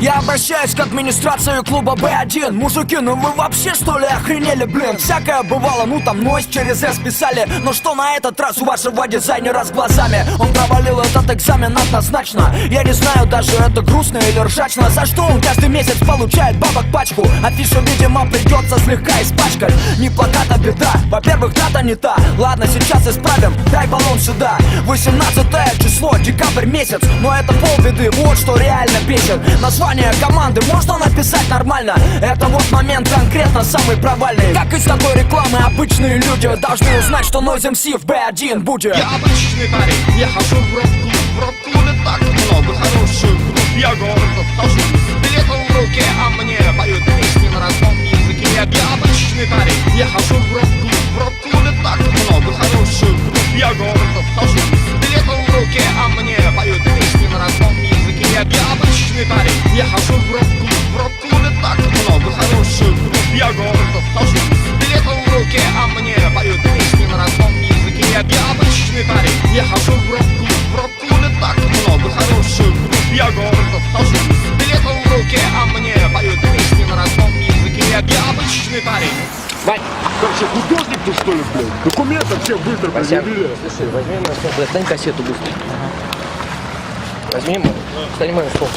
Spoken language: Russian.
Я обращаюсь к администрации клуба Б1. Мужики, ну вы вообще что ли охренели, блин? Всякое бывало, ну там нойз через S писали. Но что на этот раз у вашего дизайнера с глазами? Он провалил этот экзамен однозначно. Я не знаю, даже это грустно или ржачно. За что он каждый месяц получает бабок пачку? Афишу, видимо, придется слегка испачкать. Не плакат, а беда. Во-первых, дата не та. Ладно, сейчас исправим, дай баллон сюда. 18 число, декабрь месяц. Но это полбеды, вот что реально бесит. Название команды можно написать нормально. Это вот момент конкретно самый провальный. Как из такой рекламы обычные люди должны узнать, что Noise MC в B1 будет. Я обычный парень, я хожу в рок-клуб. В рок-клубе так много хороших групп. Я гордо вхожу с билетом в руке, а мне поют песни на родном языке. Я обычный парень, я хожу в рок-клуб. В рок-клубе так много хороших групп. Я гордо вхожу с билетом в руке, а мне поют песни на родном языке. Я обычный парень, я хожу в рок-клуб. В рок-клубе так много хороших групп. Я гордо вхожу с билетом в руке, а мне поют песни на родном языке. Я обычный парень, я хожу в рок-клуб. В рок-клубе так много хороших групп. Я гордо вхожу с билетом в руке, а мне поют песни на родном языке. Я обычный парень. Вань, Короче, художник ты что ли, блядь? Документы все быстро предъявили. слушай, возьми мой стол, дай кассету быстро. Возьми мой, стань мой стол.